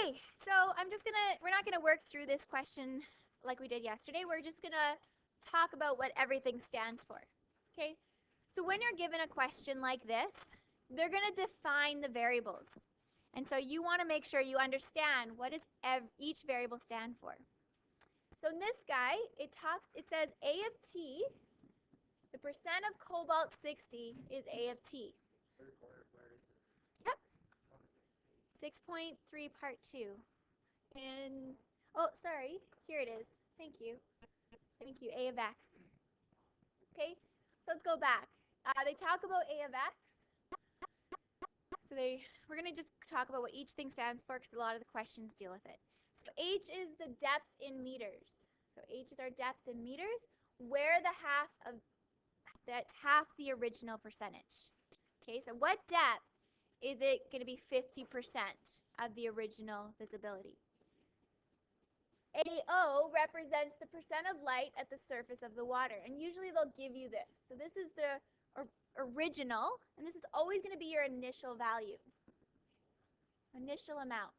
Okay, so we're not gonna work through this question like we did yesterday. We're just gonna talk about what everything stands for. Okay, so when you're given a question like this, they're gonna define the variables. And so you want to make sure you understand what does each variable stand for. So in this guy, it says A of T, the percent of cobalt 60 is A of T. Yep. 6.3 part 2. And, oh, sorry, here it is. Thank you. Thank you, A of X. Okay, so let's go back. They talk about A of X. So we're going to just talk about what each thing stands for because a lot of the questions deal with it. So H is the depth in meters. So H is our depth in meters, where that's half the original percentage. Okay, so what depth is it going to be 50% of the original visibility? AO represents the percent of light at the surface of the water, and usually they'll give you this. So this is the original, and this is always going to be your initial value, initial amount,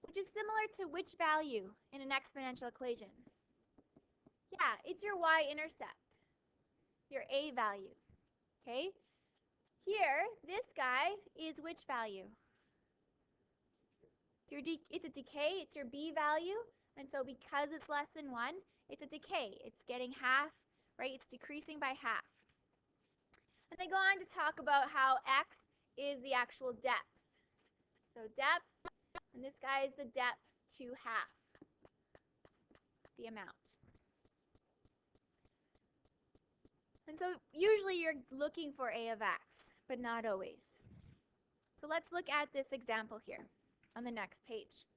which is similar to which value in an exponential equation? Yeah, it's your y-intercept, your A value. Okay? Here, this guy is which value? It's a decay, it's your B value, and so because it's less than 1, it's a decay. It's getting half, right? It's decreasing by half. And they go on to talk about how X is the actual depth. So depth, and this guy is the depth to half the amount. And so usually you're looking for A of X, but not always. So let's look at this example here on the next page.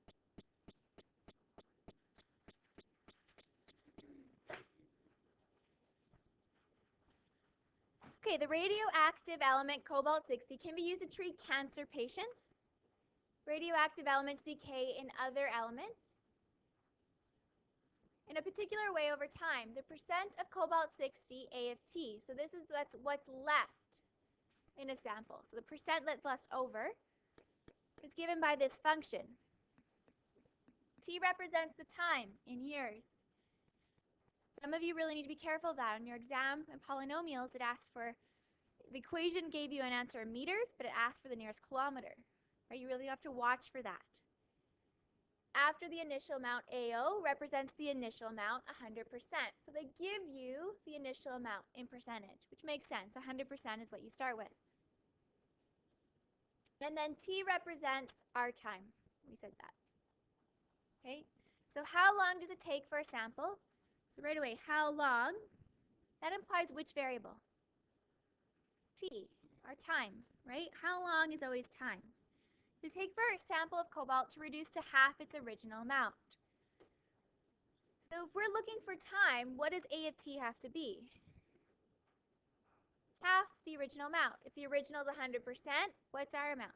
Okay, the radioactive element cobalt-60 can be used to treat cancer patients. Radioactive elements decay in other elements in a particular way over time. The percent of cobalt-60 A of T. So that's what's left in a sample. So the percent that's left over is given by this function. T represents the time in years. Some of you really need to be careful of that. On your exam in polynomials, it asked for, the equation gave you an answer in meters, but it asked for the nearest kilometer. Right? You really have to watch for that. After the initial amount, AO represents the initial amount, 100%. So they give you the initial amount in percentage, which makes sense. 100% is what you start with. And then T represents our time. We said that. Okay? So how long does it take for a sample? So right away, how long? That implies which variable? T, our time, right? How long is always time. It takes for a sample of cobalt to reduce to half its original amount. So if we're looking for time, what does A of T have to be? Half the original amount. If the original is 100%, what's our amount?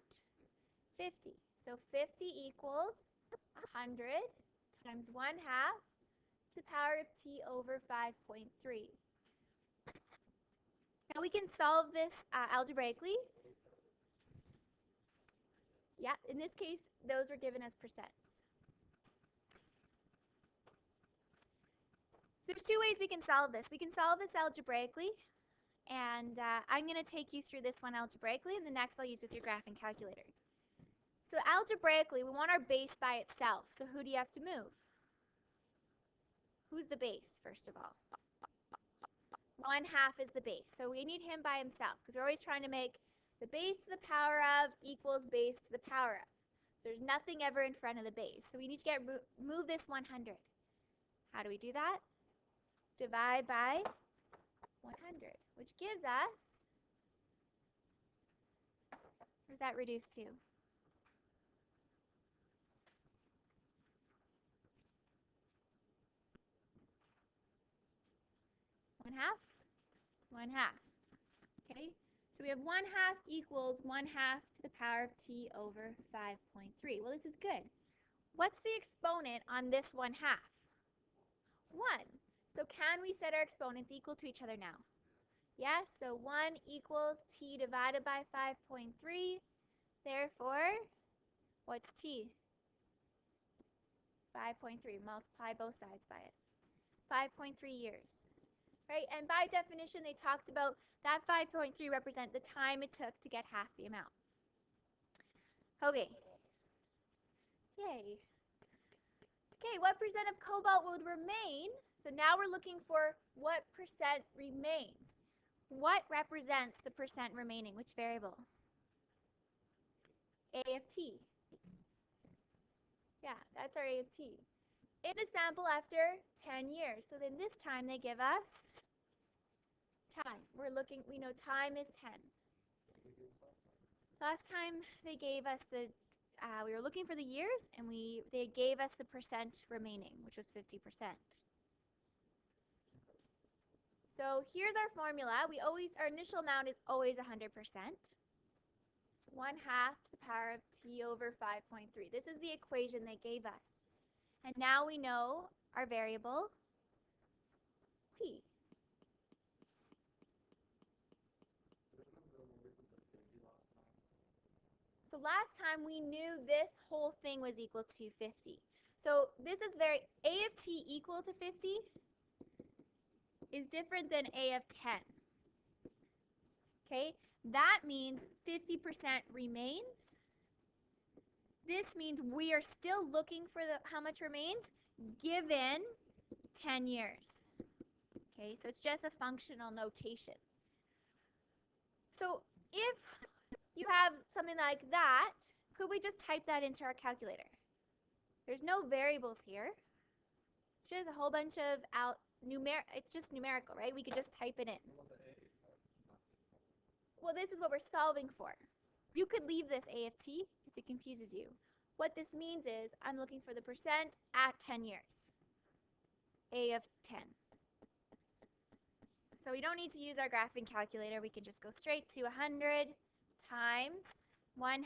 50. So 50 equals 100 times 1/2 to the power of T over 5.3. Now we can solve this algebraically. Yeah, in this case, those were given as percents. There's two ways we can solve this. We can solve this algebraically, and I'm going to take you through this one algebraically, and the next I'll use with your graphing calculator. So algebraically, we want our base by itself. So who do you have to move? Who's the base, first of all? 1/2 is the base. So we need him by himself because we're always trying to make the base to the power of equals base to the power of. So there's nothing ever in front of the base. So we need to move this 100. How do we do that? Divide by 100, which gives us, what does that reduce to? One half. Okay, so we have 1/2 equals 1/2 to the power of T over 5.3. Well, this is good. What's the exponent on this 1/2? 1. So can we set our exponents equal to each other now? Yes, so 1 equals T divided by 5.3. Therefore, what's T? 5.3, multiply both sides by it. 5.3 years, right? And by definition, they talked about that 5.3 represent the time it took to get half the amount. Okay. Yay. Okay, what percent of cobalt would remain? So now we're looking for what percent remains. What represents the percent remaining? Which variable? A of t. Yeah, that's our A of t. In a sample after 10 years. So then this time they give us time. We know time is 10. Last time they gave us we were looking for the years, and they gave us the percent remaining, which was 50%. So here's our formula. Our initial amount is always 100%. 1/2 to the power of t over 5.3. This is the equation they gave us. And now we know our variable, t. So last time we knew this whole thing was equal to 50. So this is A of t equal to 50 is different than A of 10. Okay, that means 50% remains. This means we are still looking for how much remains given 10 years. Okay, so it's just a functional notation. So if you have something like that, could we just type that into our calculator? There's no variables here. It's just a whole bunch of it's just numerical, right? We could just type it in. Well, this is what we're solving for. You could leave this A of t if it confuses you. What this means is I'm looking for the percent at 10 years. A of 10. So we don't need to use our graphing calculator. We can just go straight to 100 times 1/2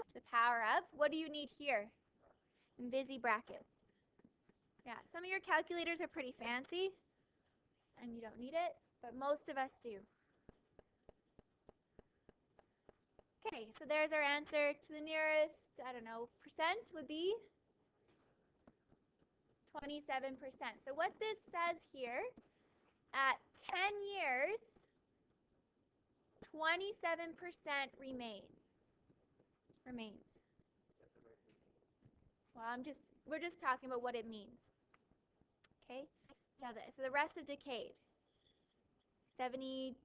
to the power of, what do you need here? In busy brackets. Yeah, some of your calculators are pretty fancy, and you don't need it, but most of us do. Okay, so there's our answer. To the nearest, I don't know, percent would be 27%. So what this says here, at 10 years, 27% remains. Well, we're just talking about what it means. Okay, so the rest of decayed. 73%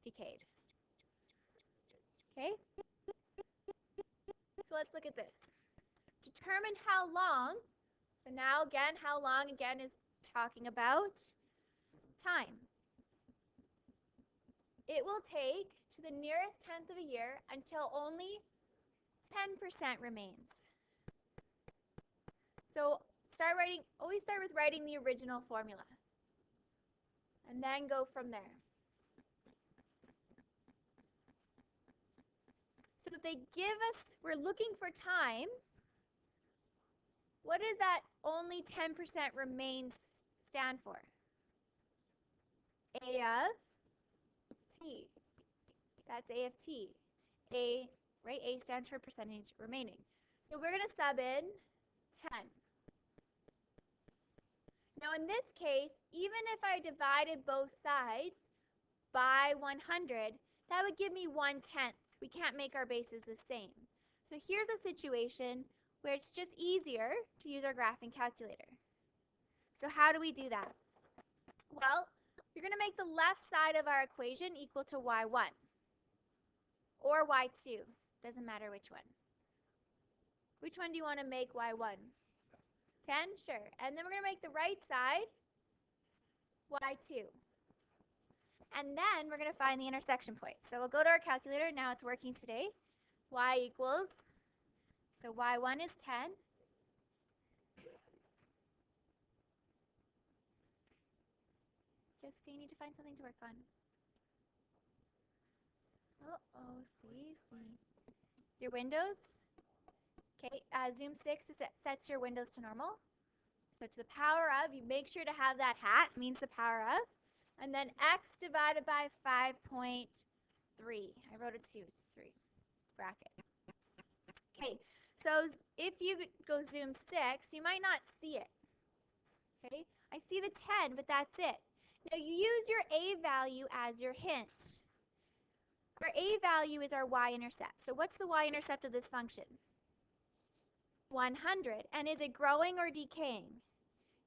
decayed. Okay, so let's look at this. Determine how long. So now again, how long again is talking about time. It will take to the nearest tenth of a year until only 10% remains. So always start with writing the original formula, and then go from there. So if they give us, we're looking for time, what does that only 10% remains stand for? A of t. That's A of t. Right? A stands for percentage remaining. So we're going to sub in 10. Now in this case, even if I divided both sides by 100, that would give me 1/10. We can't make our bases the same. So here's a situation where it's just easier to use our graphing calculator. So how do we do that? Well, you're going to make the left side of our equation equal to y1 or y2. Doesn't matter which one. Which one do you want to make y1? 10? Sure. And then we're going to make the right side y2. And then we're going to find the intersection point. So we'll go to our calculator. Now it's working today. Y equals, so y1 is 10. Jessica, you need to find something to work on. See. Your windows. Okay, zoom 6 sets your windows to normal. So to the power of, you make sure to have that hat, means the power of. And then x divided by 5.3. I wrote a 2, it's 3. Bracket. Okay, So if you go zoom 6, you might not see it. Okay, I see the 10, but that's it. Now you use your a value as your hint. Our a value is our y-intercept. So what's the y-intercept of this function? 100. And is it growing or decaying?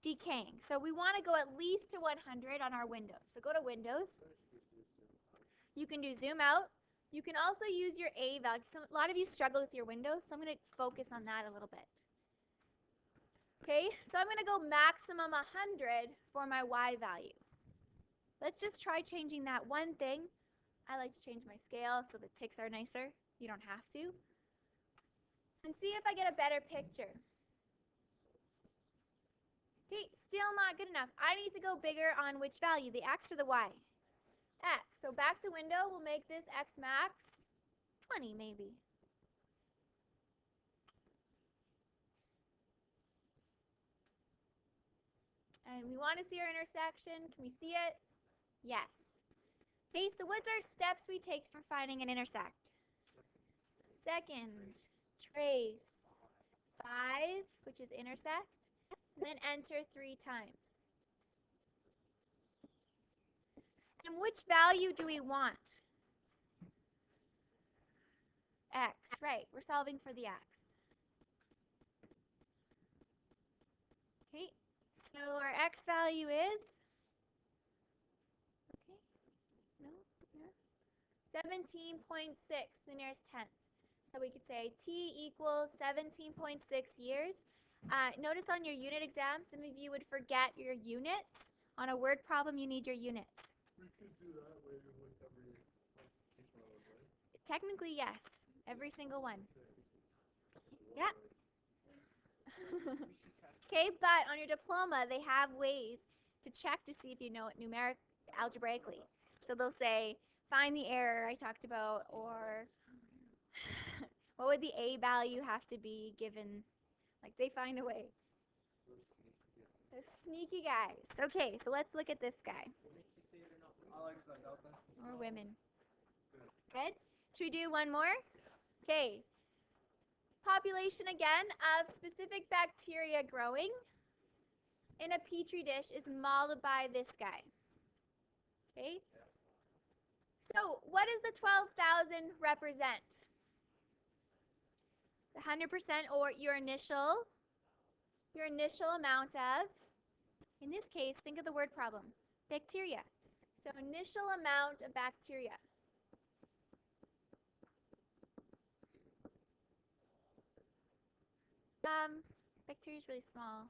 Decaying. So we want to go at least to 100 on our windows. So go to Windows. You can do zoom out. You can also use your a value. A lot of you struggle with your windows, so I'm going to focus on that a little bit. Okay, so I'm going to go maximum 100 for my y value. Let's just try changing that one thing. I like to change my scale so the ticks are nicer. You don't have to. And see if I get a better picture. Okay, still not good enough. I need to go bigger on which value, the x or the y? X. So back to window, we'll make this x max 20 maybe. And we want to see our intersection. Can we see it? Yes. Okay, so what's our steps we take for finding an intersect? Second, trace 5, which is intersect, and then enter 3 times. And which value do we want? X, right. We're solving for the x. Okay, so our x value is, okay, no, yeah, 17.6, the nearest tenth. So we could say t equals 17.6 years. Notice on your unit exam, some of you would forget your units. On a word problem, you need your units. We could do that way with every each one of those, right? Technically, yes. Every single one. Yeah. Okay, but on your diploma, they have ways to check to see if you know it algebraically. So they'll say, find the error I talked about, or what would the a value have to be given? Like, they find a way. They're sneaky guys. Okay, so let's look at this guy. Or women. Good? Should we do one more? Okay. Population again of specific bacteria growing in a petri dish is modeled by this guy. Okay? So what does the 12,000 represent? The 100% or your initial amount of, in this case, think of the word problem, bacteria. So initial amount of bacteria. Bacteria is really small.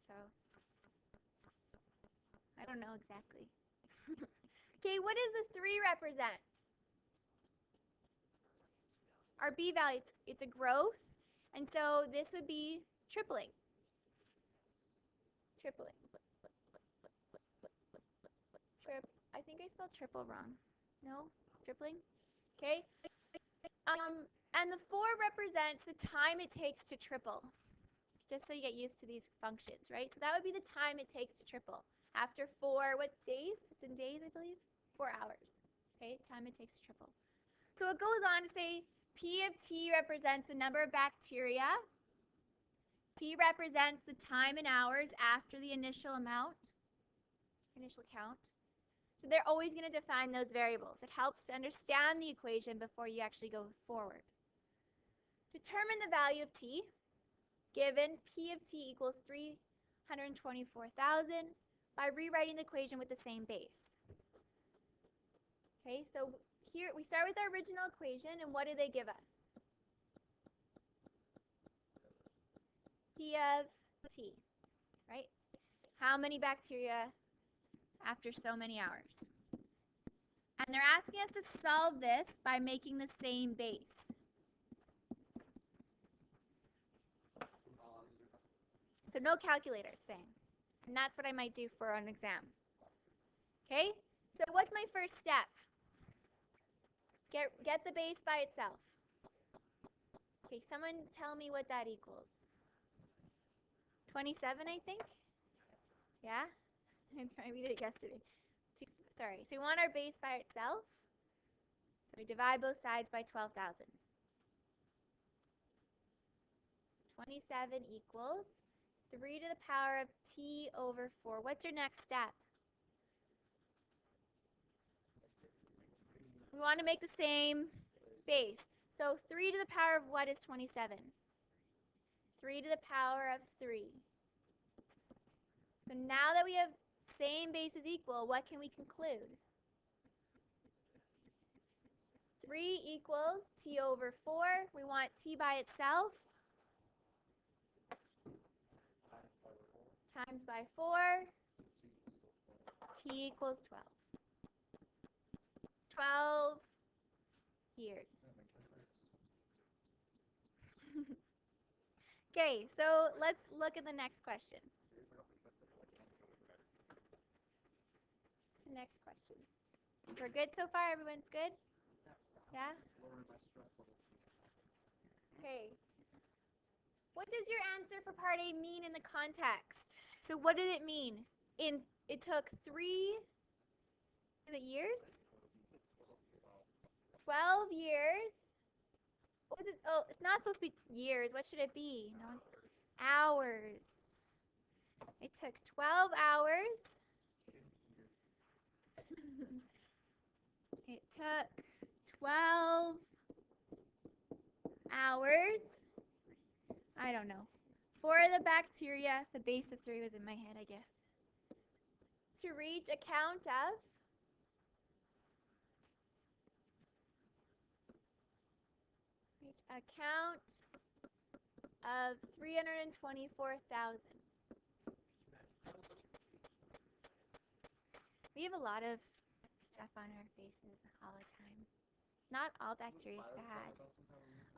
So I don't know exactly. Okay, what does the 3 represent? Our B value, it's a growth, and so this would be tripling. Tripling. I think I spelled triple wrong. No? Tripling? Okay. And the 4 represents the time it takes to triple. Just so you get used to these functions, right? So that would be the time it takes to triple. After 4, what's days? It's in days, I believe. 4 hours. Okay, time it takes to triple. So it goes on to say P of T represents the number of bacteria. T represents the time in hours after the initial amount, initial count. So they're always going to define those variables. It helps to understand the equation before you actually go forward. Determine the value of T. Given P of T equals 324,000 by rewriting the equation with the same base. Okay, so here we start with our original equation, and what do they give us? P of T, right? How many bacteria after so many hours? And they're asking us to solve this by making the same base. So no calculator, it's saying. And that's what I might do for an exam. Okay? So what's my first step? Get the base by itself. Okay, someone tell me what that equals. 27, I think? Yeah? That's right, we did it yesterday. Sorry. So we want our base by itself. So we divide both sides by 12,000. 27 equals 3 to the power of t over 4. What's your next step? We want to make the same base. So 3 to the power of what is 27? 3 to the power of 3. So now that we have same base is equal, what can we conclude? 3 equals t over 4. We want t by itself. Times by 4. T equals 12. 12 years. Okay, so let's look at the next question. The next question. We're good so far? Everyone's good? Yeah? Okay. What does your answer for part A mean in the context? So what did it mean? It took 3, is it years? 12 years. What is, oh, it's not supposed to be years. What should it be? No, hours. It took 12 hours. It took 12 hours. I don't know. For the bacteria, the base of 3 was in my head, I guess. To reach a count of 324,000. We have a lot of stuff on our faces all the time. Not all bacteria is bad.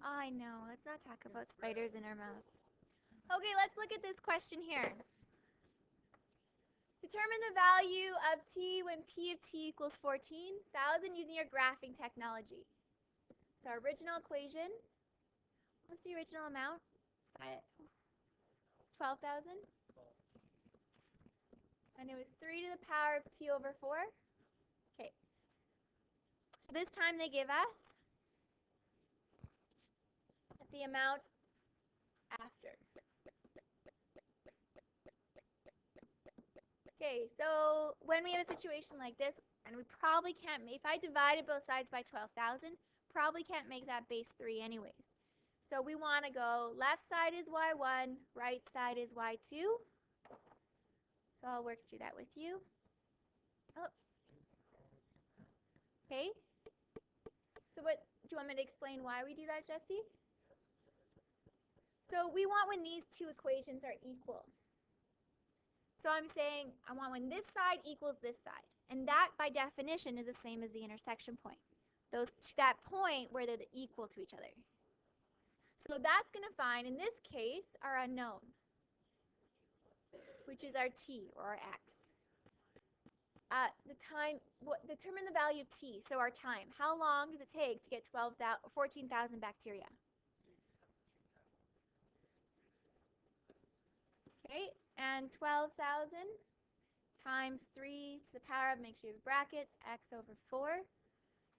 Oh, I know. Let's not talk about spiders in our mouths. Okay, let's look at this question here. Determine the value of t when p of t equals 14,000 using your graphing technology. So our original equation, what's the original amount? 12,000? And it was 3 to the power of t over 4. Okay. So this time they give us the amount after. Okay, so when we have a situation like this, and we probably can't, if I divided both sides by 12,000, probably can't make that base 3 anyways. So we want to go left side is y1, right side is y2. So I'll work through that with you. Oh. Okay. So what, do you want me to explain why we do that, Jesse? So we want when these two equations are equal. So I'm saying I want when this side equals this side. And that, by definition, is the same as the intersection point. That point where they're equal to each other. So that's going to find, in this case, our unknown, which is our t, or our x. Determine the value of t, so our time. How long does it take to get 14,000 bacteria? Okay, and 12,000 times 3 to the power of, make sure you have brackets, x over 4.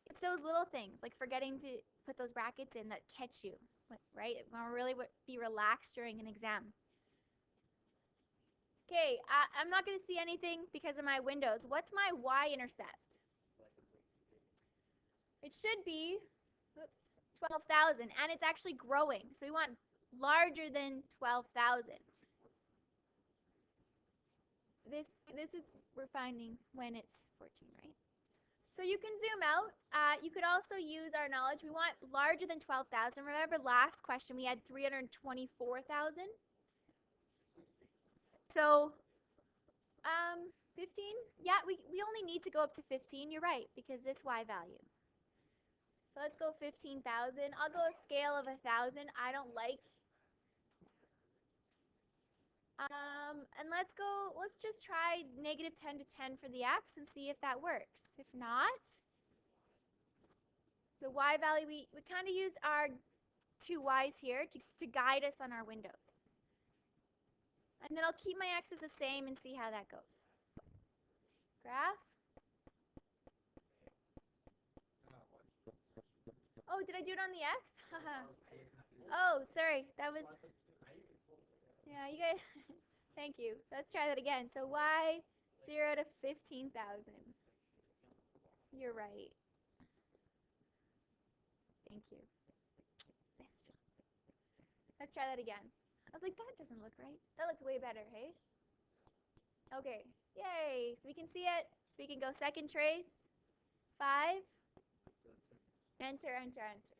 It's those little things, like forgetting to put those brackets in that catch you, right? You want to really be relaxed during an exam. Okay, I'm not going to see anything because of my windows. What's my y-intercept? It should be, 12,000, and it's actually growing. So we want larger than 12,000. This is, we're finding when it's 14, right? So you can zoom out. You could also use our knowledge. We want larger than 12,000. Remember last question we had 324,000. So 15? Yeah, we only need to go up to 15. You're right, because this y value. So let's go 15,000. I'll go a scale of 1,000. I don't like. And let's just try -10 to 10 for the x and see if that works. If not, the y value, we kind of used our two y's here to guide us on our windows. And then I'll keep my x's the same and see how that goes. Graph. Oh, did I do it on the x? Oh, sorry. That was Yeah, you guys, thank you. Let's try that again. So y 0 to 15,000. You're right. Thank you. Let's try that again. I was like, that doesn't look right. That looks way better, hey? Okay. Yay. So we can see it. So we can go second trace. 5. Enter, enter, enter.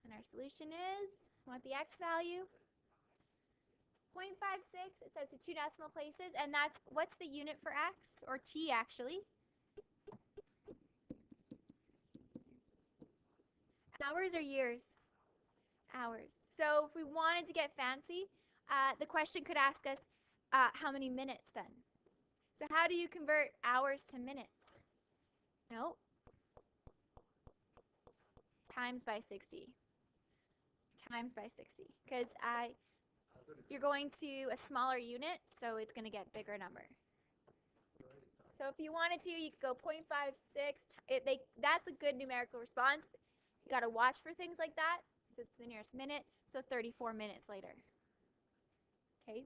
And our solution is, we want the x value. 0.56, it says to 2 decimal places, and that's, what's the unit for x? Or t, actually? Hours or years? Hours. So if we wanted to get fancy, the question could ask us, how many minutes then? So how do you convert hours to minutes? No. Times by 60. Times by 60. Because you're going to a smaller unit, so it's going to get bigger number. So if you wanted to, you could go 0.56. That's a good numerical response. You got to watch for things like that. It says to the nearest minute, so 34 minutes later. Okay.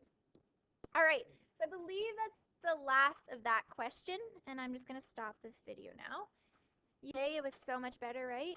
All right. So I believe that's the last of that question, and I'm just going to stop this video now. Yay, it was so much better, right?